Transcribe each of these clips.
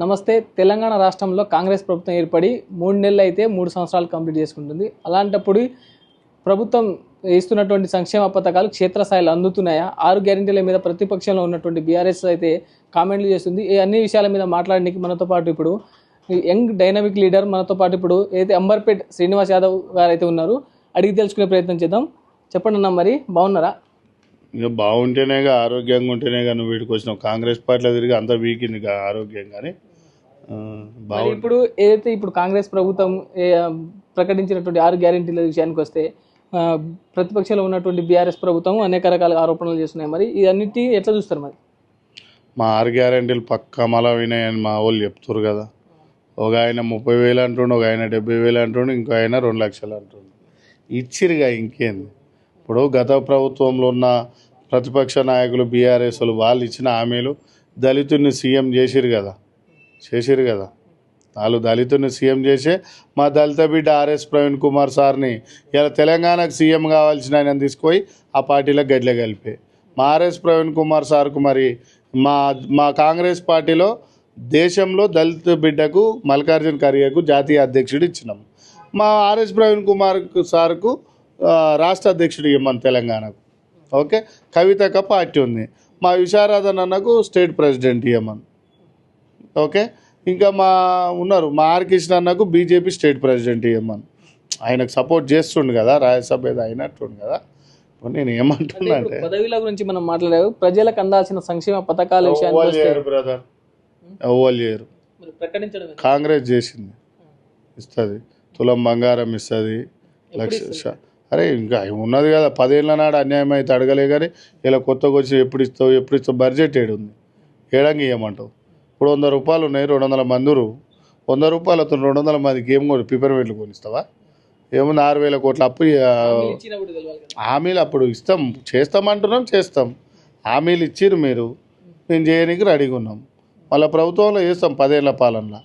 నమస్తే. తెలంగాణ రాష్ట్రంలో కాంగ్రెస్ ప్రభుత్వం ఏర్పడి 3 నెలలు అయితే 3 సంవత్సరాలు కంప్లీట్ చేసుకుంటుంది. అలాంటప్పుడు ప్రభుత్వం ఇస్తున్నటువంటి సంక్షేమ పథకాలు క్షేత్రస్థాయిలో అందుతున్నాయా? 6 గ్యారెంటీల మీద ప్రతిపక్షంలో ఉన్నటువంటి బీఆర్ఎస్ అయితే కామెంట్లు చేస్తుంది. ఈ అన్ని విషయాల మీద మాట్లాడడానికి మనతో పాటు ఇప్పుడు యంగ్ డైనమిక్ లీడర్ మనతో పాటు ఇప్పుడు అయితే అంబర్పేట్ శ్రీనివాస్ యాదవ్ గారు అయితే ఉన్నారు. అడిగి తెలుసుకునే ప్రయత్నం చేద్దాం. చెప్పండి అన్న, మరి బాగున్నారా? ఇక బాగుంటేనేగా, ఆరోగ్యంగా ఉంటేనేగా నువ్వు వీటికి వచ్చినావు. కాంగ్రెస్ పార్టీలో తిరిగి అంత వీకింది ఆరోగ్యం. కానీ ఇప్పుడు ఏదైతే ఇప్పుడు కాంగ్రెస్ ప్రభుత్వం ప్రకటించినటువంటి 6 గ్యారెంటీల విషయానికి వస్తే ప్రతిపక్షంలో ఉన్నటువంటి బీఆర్ఎస్ ప్రభుత్వం అనేక రకాల ఆరోపణలు చేస్తున్నాయి. మరి ఇవన్నిటి ఎట్లా చూస్తారు? మరి మా 6 గ్యారెంటీలు పక్కా మళ్ళా వినాయని మా వాళ్ళు చెప్తారు కదా. ఒక ఆయన 30,000 అంటుండు, ఒక ఆయన 70,000 అంటుండు, ఇంకో ఆయన 2 లక్షలు అంటుండు. ఇచ్చిరుగా, ఇంకేంది. ఇప్పుడు గత ప్రభుత్వంలో ఉన్న ప్రతిపక్ష నాయకులు బీఆర్ఎస్ వాళ్ళు ఇచ్చిన హామీలు దళితుడిని సీఎం చేసిరు కదా. వాళ్ళు దళితుడిని సీఎం చేసే మా దళిత బిడ్డ ఆర్ఎస్ ప్రవీణ్ కుమార్ సార్ని ఇలా తెలంగాణకు సీఎం కావాల్సిన ఆయన తీసుకుపోయి ఆ పార్టీలో గడ్లే కలిపే మా ఆర్ఎస్ ప్రవీణ్ కుమార్ సార్కు మరి మా కాంగ్రెస్ పార్టీలో దేశంలో దళిత బిడ్డకు మల్లికార్జున ఖర్గేకు జాతీయ అధ్యక్షుడు ఇచ్చినాం. మా ఆర్ఎస్ ప్రవీణ్ కుమార్ సార్కు రాష్ట్ర అధ్యక్షుడు ఇవ్వమని తెలంగాణకు. ఓకే, కవితక పార్టీ ఉంది. మా విశారదన్ అన్నకు స్టేట్ ప్రెసిడెంట్ ఇవ్వమని. ఓకే, ఇంకా ఉన్నారు మా ఆర్ కృష్ణ అన్నకు బీజేపీ స్టేట్ ప్రెసిడెంట్ ఇవ్వమని. ఆయనకు సపోర్ట్ చేస్తుండు కదా, రాజ్యసభ ఏదో అయినట్టుండు కదా. నేను ఏమంటున్నా అంటే పదవిల గురించి మనం మాట్లాడారు. ప్రజలకు అందాల్సిన సంక్షేమ పథకాల బ్రదర్ ఎవరు చేయరు. కాంగ్రెస్ చేసింది, ఇస్తుంది. తులం బంగారం ఇస్తుంది, లక్ష. అరే ఇంకా ఉన్నది కదా, 10 ఏళ్ళ నాడు అన్యాయం అయితే అడగలే. కానీ ఇలా కొత్తగా వచ్చి ఎప్పుడు ఇస్తావు బడ్జెట్ ఏడుంది, ఏడంగా ఇవ్వమంటావు. ఇప్పుడు 100 రూపాయలు ఉన్నాయి, 200 మంది 100 రూపాయలతో 200 మందికి ఏం కూడా పిపర్మెంట్లు కొనిస్తావా? ఏముంది, 6,000 కోట్ల అప్పు. హామీలు అప్పుడు చేస్తామంటున్నాం. హామీలు ఇచ్చిర్రు మీరు, మేము చేయడానికి రెడీగా ఉన్నాం. మళ్ళీ ప్రభుత్వంలో చేస్తాం 10 ఏళ్ళ పాలనలో.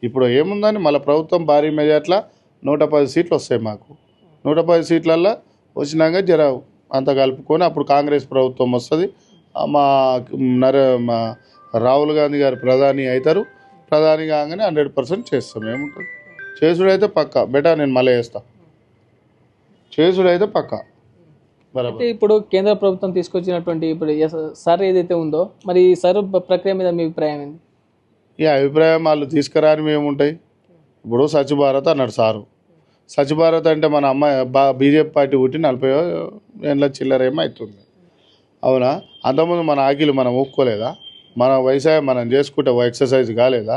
ఇప్పుడు ఏముందని మళ్ళీ ప్రభుత్వం భారీ మెజార్టీలో 110 సీట్లు వస్తాయి మాకు. 110 సీట్లల్లో వచ్చినాక అంత కలుపుకొని అప్పుడు కాంగ్రెస్ ప్రభుత్వం వస్తుంది. మా రాహుల్ గాంధీ గారు ప్రధాని అవుతారు. ప్రధాని కాగానే 100% చేస్తాం. ఏముంటుంది, చేసుడైతే పక్కా బెటర్. నేను మళ్ళీ చేస్తా, చేసుడైతే పక్కా. అయితే ఇప్పుడు కేంద్ర ప్రభుత్వం తీసుకొచ్చినటువంటి ఇప్పుడు సర్ ఏదైతే ఉందో, మరి ఈ సర్ ప్రక్రియ మీద మీ అభిప్రాయం ఏంటి? ఈ అభిప్రాయం వాళ్ళు తీసుకురాని ఏముంటాయి. ఇప్పుడు స్వచ్ఛ భారత్ అన్నాడు సారు. స్వచ్ఛ భారత్ అంటే మన అమ్మాయి బీజేపీ పార్టీ పుట్టి 40 ఏళ్ళ చిల్లరేమో అవుతుంది. అవునా? అంతకుముందు మన ఆకిలు మనం ఒప్పుకోలేదా? మన వ్యవసాయం మనం చేసుకుంటే ఎక్సర్సైజ్ కాలేదా?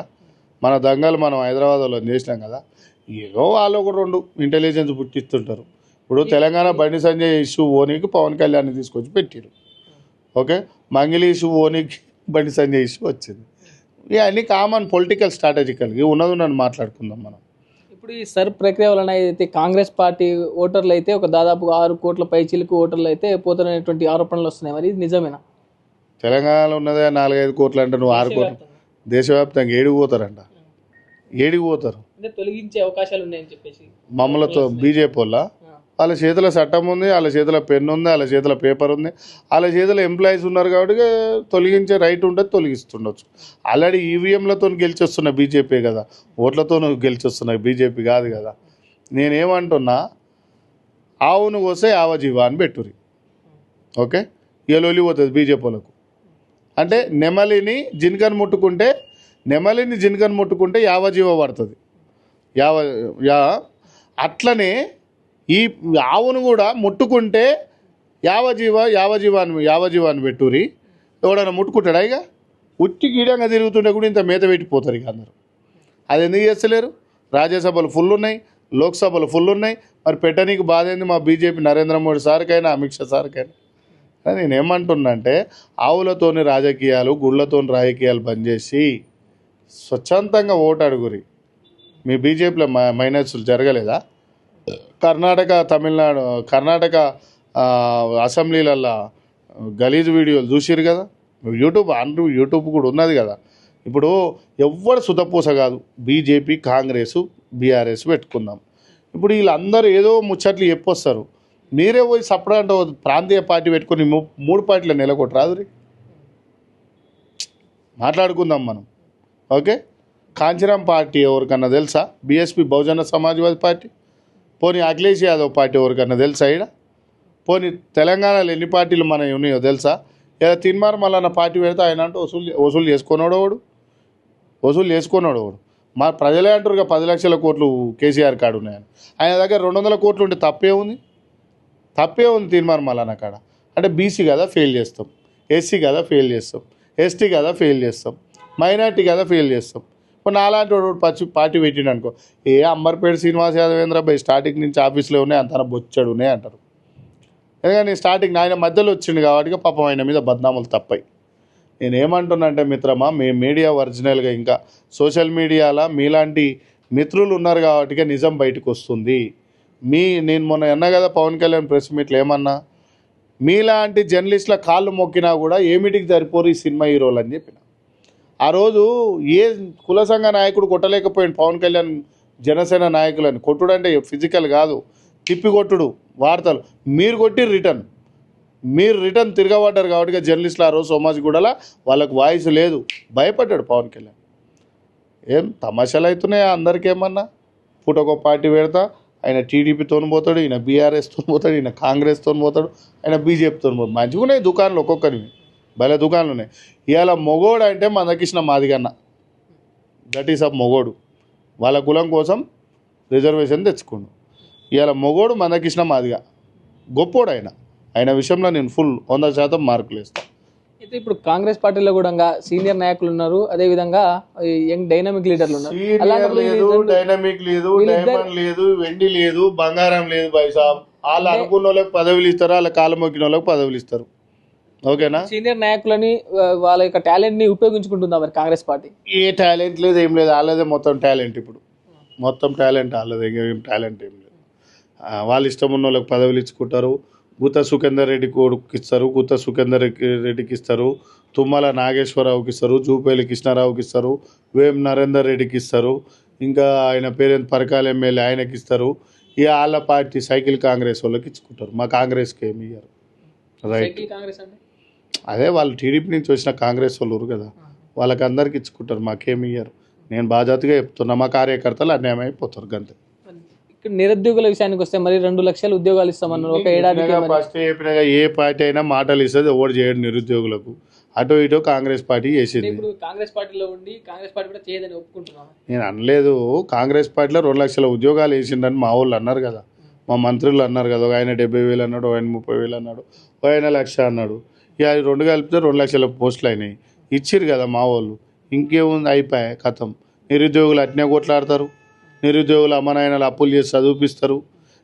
మన దంగలు మనం హైదరాబాద్లో చేసినాం కదా. ఏదో వాళ్ళు ఒక 2 ఇంటెలిజెన్స్ పుట్టిస్తుంటారు. ఇప్పుడు తెలంగాణ బండి సంజయ్ ఇష్యూ ఓనీకి పవన్ కళ్యాణ్ తీసుకొచ్చి పెట్టారు. Okay, Mangli issue ఓనీకి Bandi Sanjay issue వచ్చింది. ఇవన్నీ కామన్ పొలిటికల్ స్ట్రాటజికల్గా ఉన్నది మాట్లాడుకుందాం మనం. ఇప్పుడు ఈ సర్ ప్రక్రియ వలన అయితే కాంగ్రెస్ పార్టీ ఓటర్లు అయితే ఒక దాదాపు 6 కోట్ల పైచీలకు ఓటర్లు అయితే పోతున్నటువంటి ఆరోపణలు వస్తున్నాయి. మరి ఇది నిజమేనా? తెలంగాణలో ఉన్నదే 4-5 కోట్లు అంటే నువ్వు 6 కోట్లు దేశవ్యాప్తంగా ఏడికి పోతారంట. తొలగించే అవకాశాలు ఉన్నాయని చెప్పేసి మమ్మల్తో బీజేపీ వాళ్ళ చేతిలో చట్టం ఉంది, వాళ్ళ చేతిలో పెన్ను ఉంది, వాళ్ళ చేతిలో పేపర్ ఉంది, వాళ్ళ చేతిలో ఎంప్లాయీస్ ఉన్నారు. కాబట్టి తొలగించే రైట్ ఉంటుంది, తొలగిస్తుండొచ్చు. ఆల్రెడీ ఈవీఎంలతో గెలిచొస్తున్న బీజేపీ కదా, ఓట్లతో గెలిచొస్తున్నాయి బీజేపీ కాదు కదా. నేనేమంటున్నా, ఆవును కోసే ఆవజీవా అని పెట్టురి. ఓకే, ఇయలొలిపోతుంది బీజేపీ వాళ్ళకు. అంటే నెమలిని జిన్కన్ ముట్టుకుంటే యావజీవ పడుతుంది. అట్లనే ఈ ఆవును కూడా ముట్టుకుంటే యావజీవాన్ని పెట్టురి. ఎవడన్నా ముట్టుకుంటాడా? ఇక ఉట్టి గీడంగా తిరుగుతుంటే కూడా ఇంత మేత పెట్టిపోతారు ఇక అందరూ. అది ఎందుకు చేస్తలేరు? రాజ్యసభలు ఫుల్ ఉన్నాయి, లోక్సభలు ఫుల్ ఉన్నాయి. మరి పెట్టనీకి బాధ ఏంది మా బీజేపీ నరేంద్ర మోడీ సార్కైనా అమిత్ షా సార్కైనా? నేనేమంటున్నా అంటే ఆవులతోని రాజకీయాలు, గుళ్ళతోని రాజకీయాలు బంద్ చేసి స్వచ్ఛందంగా ఓటు అడుగురి. మీ బీజేపీలో మైనస్లు జరగలేదా? కర్ణాటక అసెంబ్లీలల్లో గలీజ్ వీడియోలు చూసిరు కదా. యూట్యూబ్ కూడా ఉన్నది కదా. ఇప్పుడు ఎవ్వరు సుతపూస కాదు, బీజేపీ, కాంగ్రెస్, బీఆర్ఎస్ పెట్టుకుందాం. ఇప్పుడు వీళ్ళందరూ ఏదో ముచ్చట్లు చెప్పొస్తారు. మీరే పోయి సపరేట్ ప్రాంతీయ పార్టీ పెట్టుకొని 3 పార్టీలు నెలకొట్టరాదు. మాట్లాడుకుందాం మనం. ఓకే. కాంచీరాం పార్టీ ఎవరికన్నా తెలుసా? బీఎస్పీ బహుజన సమాజ్వాదీ పార్టీ, పోనీ అఖిలేష్ యాదవ్ పార్టీ ఎవరికన్నా తెలుసా? ఈడ పోనీ తెలంగాణలో ఎన్ని పార్టీలు మన ఉన్నాయో తెలుసా? ఇలా తిన్మార్ మల్లన్న పార్టీ పెడితే ఆయన అంటే వసూలు చేసుకున్నాడు మా ప్రజలే అంటారుగా 10 లక్షల కోట్లు కేసీఆర్ కాడు ఉన్నాయని. ఆయన దగ్గర 200 కోట్లు ఉంటే తప్పే ఉంది తిన్మార్ మల్లన్న కాడ. అంటే బీసీ కదా ఫెయిల్ చేస్తాం, ఎస్సీ కదా ఫెయిల్ చేస్తాం, ఎస్టీ కదా ఫెయిల్ చేస్తాం, మైనార్టీ కదా ఫెయిల్ చేస్తాం. ఇప్పుడు నాలాంటి వాడు పార్టీ పెట్టిండు అనుకో, అంబర్పేట శ్రీనివాస్ యాదవేంద్ర బై స్టార్టింగ్ నుంచి ఆఫీస్లో ఉన్నాయి అంత బొచ్చాడు ఉన్నాయి అంటారు. ఎందుకంటే స్టార్టింగ్ ఆయన మధ్యలో వచ్చిండు కాబట్టి పాపం ఆయన మీద బద్నాములు తప్పాయి. నేను ఏమంటున్నా అంటే మిత్రమా, మీడియా ఒరిజినల్గా ఇంకా సోషల్ మీడియాలో మీలాంటి మిత్రులు ఉన్నారు కాబట్టి నిజం బయటకు వస్తుంది. నేను మొన్న అన్నా కదా పవన్ కళ్యాణ్ ప్రెస్ మీట్లు ఏమన్నా, మీలాంటి జర్నలిస్టుల కాళ్ళు మొక్కినా కూడా ఏమిటికి సరిపోరు ఈ సినిమా హీరోలు అని చెప్పిన. ఆ రోజు ఏ కుల సంఘ నాయకుడు కొట్టలేకపోయాడు పవన్ కళ్యాణ్ జనసేన నాయకులని. కొట్టుడు అంటే ఫిజికల్ కాదు, తిప్పి కొట్టుడు వార్తలు. మీరు కొట్టి మీరు రిటర్న్ తిరగబడ్డారు కాబట్టి జర్నలిస్టులు ఆ రోజు సోమాజిగూడలో వాళ్ళకు వాయిస్ లేదు, భయపడ్డాడు పవన్ కళ్యాణ్. ఏం తమాషాలు అవుతున్నాయా అందరికేమన్నా? పూటొక పార్టీ పెడతా, ఆయన టీడీపీతో పోతాడు, ఈయన బీఆర్ఎస్తో పోతాడు, ఈయన కాంగ్రెస్తో పోతాడు, ఆయన బీజేపీతో పోతాడు. మంచిగా ఉన్నాయి దుకాణాలు, ఒక్కొక్కరివి భలే దుకాణాలు ఉన్నాయి. ఇవాళ మొగోడు అంటే మందకృష్ణ మాదిగన్న, దట్ ఈస్ అ మొగోడు. వాళ్ళ కులం కోసం రిజర్వేషన్ తెచ్చుకోండు. ఇవాళ మొగోడు మందకృష్ణ మాదిగ, గొప్పోడు ఆయన విషయంలో నేను ఫుల్ 100% మార్కులు వేస్తాను. అయితే ఇప్పుడు కాంగ్రెస్ పార్టీలో కూడా సీనియర్ నాయకులు ఉన్నారు, అదే విధంగా యంగ్ డైనమిక్ లీడర్లు ఉన్నారు. డైనమిక్ లేదు, డైమండ్ లేదు, వెండి లేదు, బంగారం లేదు. బైసాబ్ వాళ్ళు అనుకున్న వాళ్ళకి పదవులు ఇస్తారు, వాళ్ళ కాలం మొక్కిన వాళ్ళకి పదవులు ఇస్తారు. ఓకేనా? సీనియర్ నాయకులని వాళ్ళ యొక్క టాలెంట్ ని ఉపయోగించుకుంటుందా మరి కాంగ్రెస్ పార్టీ? ఏ టాలెంట్ లేదు, ఏం లేదు. వాళ్ళదే మొత్తం టాలెంట్. ఇప్పుడు మొత్తం టాలెంట్ వాళ్ళదే, ఏం టాలెంట్ ఏం లేదు. వాళ్ళు ఇష్టం ఉన్న వాళ్ళకి పదవులు ఇచ్చుకుంటారు. గుత్త సుఖేందర్ రెడ్డి కొడుకు ఇస్తారు, గుత్త సుఖేందర్ రెడ్డికి ఇస్తారు, తుమ్మల నాగేశ్వరరావుకి ఇస్తారు, జూపేలి కృష్ణారావుకి ఇస్తారు, వేం నరేందర్ రెడ్డికి ఇస్తారు, ఇంకా ఆయన పేరెంట్ పరకాల ఎమ్మెల్యే ఆయనకి ఇస్తారు. ఇక వాళ్ళ పార్టీ సైకిల్ కాంగ్రెస్ వాళ్ళకి ఇచ్చుకుంటారు. మా కాంగ్రెస్కి ఏమి ఇయ్యారు. రైట్, అదే వాళ్ళు టీడీపీ నుంచి వచ్చిన కాంగ్రెస్ వాళ్ళు కదా, వాళ్ళకి అందరికి ఇచ్చుకుంటారు, మాకేమి ఇయ్యారు. నేను బాధ్యతగా చెప్తున్నా, మా కార్యకర్తలు అన్యాయం అయిపోతారు గంతే. ఇక్కడ నిరుద్యోగుల విషయానికి వస్తే మరి 2 లక్షల ఉద్యోగాలు ఇస్తామన్నారు ఒక ఏడాదికి. ఫస్ట్ చెప్పినాక ఏ పార్టీ అయినా మాటలు ఇస్తుంది, ఓటు చేయడు నిరుద్యోగులకు. అటు ఇటు కాంగ్రెస్ పార్టీ చేసింది. ఇప్పుడు కాంగ్రెస్ పార్టీలో ఉండి కాంగ్రెస్ పార్టీ కూడా చేయదని ఒప్పుకుంటున్నాను. నేను అనలేదు, కాంగ్రెస్ పార్టీలో 2 లక్షల ఉద్యోగాలు వేసిండని మా వాళ్ళు అన్నారు కదా, మా మంత్రులు అన్నారు కదా. ఆయన 70,000 అన్నాడు, ఆయన 30,000 అన్నాడు, ఆయన 1,00,000 అన్నాడు. ఇక 2 కలిపితే 2 లక్షల పోస్టులు అయినాయి, ఇచ్చిరు కదా మా వాళ్ళు. ఇంకేముంది, అయిపోయాయి కథం. నిరుద్యోగులు అట్నే కొట్లాడతారు, నిరుద్యోగులు అమ్మనాయనలు అప్పులు చేసి చదివిపిస్తారు,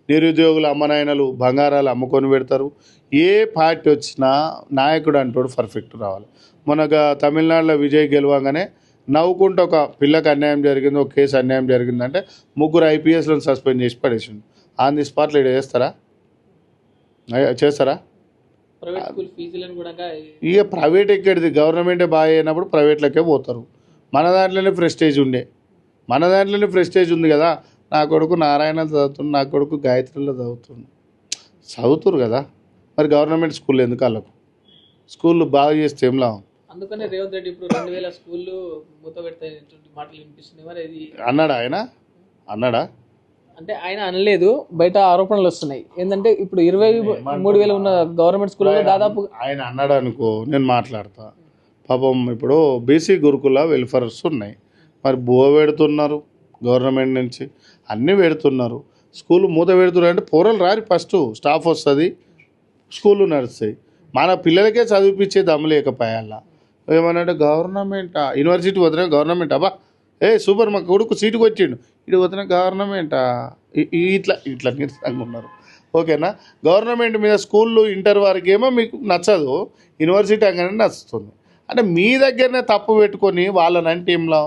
నిరుద్యోగులు అమ్మనాయనలు బంగారాలు అమ్ముకొని పెడతారు. ఏ పార్టీ వచ్చినా నాయకుడు అంటాడు పర్ఫెక్ట్ రావాలి. మనకు తమిళనాడులో విజయ్ గెలవగానే నవ్వుకుంటూ ఒక పిల్లకి అన్యాయం జరిగింది, ఒక కేసు అన్యాయం జరిగిందంటే 3 IPSలను సస్పెండ్ చేసి పడేసిండు. ఆన్ ది స్పాట్లో ఇక్కడ చేస్తారా? ఇక ప్రైవేట్ ఎక్కడిది, గవర్నమెంటే బాగా అయినప్పుడు ప్రైవేట్లకే పోతారు. మన దాంట్లోనే ప్రెస్టేజ్ ఉంది కదా. నా కొడుకు నారాయణలో చదువుతుంది, నా కొడుకు గాయత్రిలో చదువుతురు కదా. మరి గవర్నమెంట్ స్కూల్ ఎందుకు? వాళ్ళకు స్కూళ్ళు బాగా చేస్తే ఏం లాభం? అందుకనే రేవంత్ రెడ్డి ఇప్పుడు 2000 స్కూళ్ళు మూత పెడతాయి మాటలు వినిపిస్తున్నాయి. మరి అది అన్నాడా? అంటే ఆయన అనలేదు, బయట ఆరోపణలు వస్తున్నాయి. ఏంటంటే ఇప్పుడు 23,000 ఉన్న గవర్నమెంట్ స్కూల్లో దాదాపు ఆయన అన్నాడు అనుకో, నేను మాట్లాడతా. పాపం ఇప్పుడు బీసీ గురుకుల వెల్ఫేర్స్ ఉన్నాయి, మరి పెడుతున్నారు గవర్నమెంట్ నుంచి, అన్నీ పెడుతున్నారు. స్కూల్ మూత పెడుతున్నారు అంటే పోరలు రారి, ఫస్ట్ స్టాఫ్ వస్తుంది, స్కూళ్ళు నడుస్తాయి. మన పిల్లలకే చదివిపించే దమ్ము లేకపోయాలా. ఏమనంటే గవర్నమెంటా, యూనివర్సిటీ వదిలే గవర్నమెంట్, అబ్బా సూపర్, మా కొడుకు సీటుకు వచ్చిండు, ఇటు వదిన గవర్నమెంటా, ఇట్లా నిరసంగా ఉన్నారు. ఓకేనా? గవర్నమెంట్ మీద స్కూళ్ళు ఇంటర్ వరకు ఏమో మీకు నచ్చదు, యూనివర్సిటీ అంగనే నచ్చుతుంది. అంటే మీ దగ్గరనే తప్పు పెట్టుకొని వాళ్ళని అంటే ఏంలా.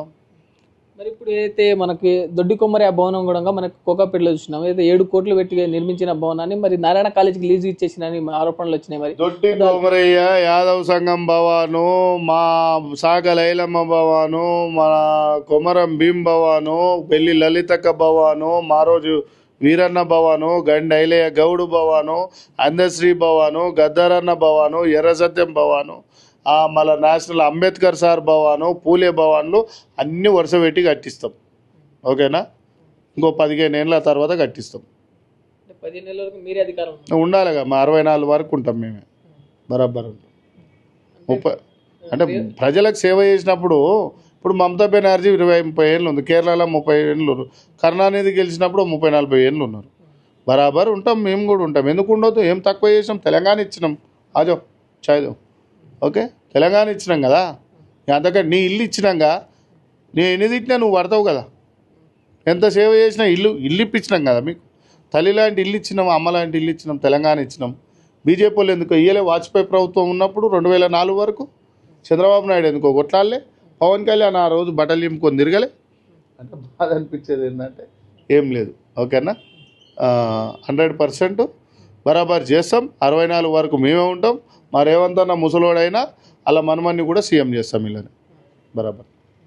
మరి ఇప్పుడు ఏదైతే మనకి దొడ్డి కొమ్మరి ఆ భవనం కూడా మనకి కోకాపేటలో చూసినాం, ఏదైతే 7 కోట్లు పెట్టి నిర్మించిన భవనాన్ని మరి నారాయణ కాలేజీకి లీజు ఇచ్చేసిన ఆరోపణలు వచ్చినాయి. మరి దొడ్డి కొమరయ్య, యాదవ్ సంఘం భవాను, మా సాగ లైలమ్మ భవాను, మన కొమరం భీం భవాను, పెళ్లి లలితక్క భవాను, మారోజు వీరన్న భవాను, గండి ఐలయ్య గౌడు భవాను, అందశ్రీ భవాను, గద్దరన్న భవాను, ఎర్ర సత్యం భవాను, మళ్ళీ నేషనల్ అంబేద్కర్ సార్ భవన్, పూలే భవన్లు అన్నీ వరుస పెట్టి కట్టిస్తాం. ఓకేనా? ఇంకో 15 ఏళ్ళ తర్వాత కట్టిస్తాం. 15 ఏళ్ళ వరకు మీరే అధికారం ఉండాలిగా. మా 64 వరకు ఉంటాం మేమే, బరాబర్ ఉంటాం. 30 అంటే ప్రజలకు సేవ చేసినప్పుడు. ఇప్పుడు మమతా బెనర్జీ 20-30 ఏళ్ళు ఉంది, కేరళలో 30 ఏళ్ళు, కరుణానిధి గెలిచినప్పుడు 30-40 ఏళ్ళు ఉన్నారు. బరాబర్ ఉంటాం, మేము కూడా ఉంటాం. ఎందుకు ఉండొద్దు? ఏం తక్కువ చేసినాం? తెలంగాణ ఇచ్చినాం. ఆజో చాయ్దో. ఓకే, తెలంగాణ ఇచ్చినాం కదా. అంతకంటే నీ ఇల్లు ఇచ్చినాక నేను ఎన్ని తిట్టినా నువ్వు పడతావు కదా. ఎంత సేవ చేసినా ఇల్లు ఇప్పించినాం కదా మీకు. తల్లి లాంటి ఇల్లు ఇచ్చినాం, అమ్మ లాంటి ఇల్లు ఇచ్చినాం, తెలంగాణ ఇచ్చినాం. బీజేపీ వాళ్ళు ఎందుకు ఇయ్యలే? వాజ్పేయి ప్రభుత్వం ఉన్నప్పుడు 2004 వరకు చంద్రబాబు నాయుడు ఎందుకో కొట్లాడలే? పవన్ కళ్యాణ్ ఆ రోజు బట్టలు నింపుకొని తిరగలే? అంటే బాధ అనిపించేది ఏంటంటే ఏం లేదు. ఓకేనా? 100% బరాబర్ చేస్తాం. 64 వరకు మేమే ఉంటాం. మా రేవంత్ అన్న ముసలోడైనా అలా మనమన్ని కూడా సీఎం చేస్తాం. ఇలానే బరాబర్.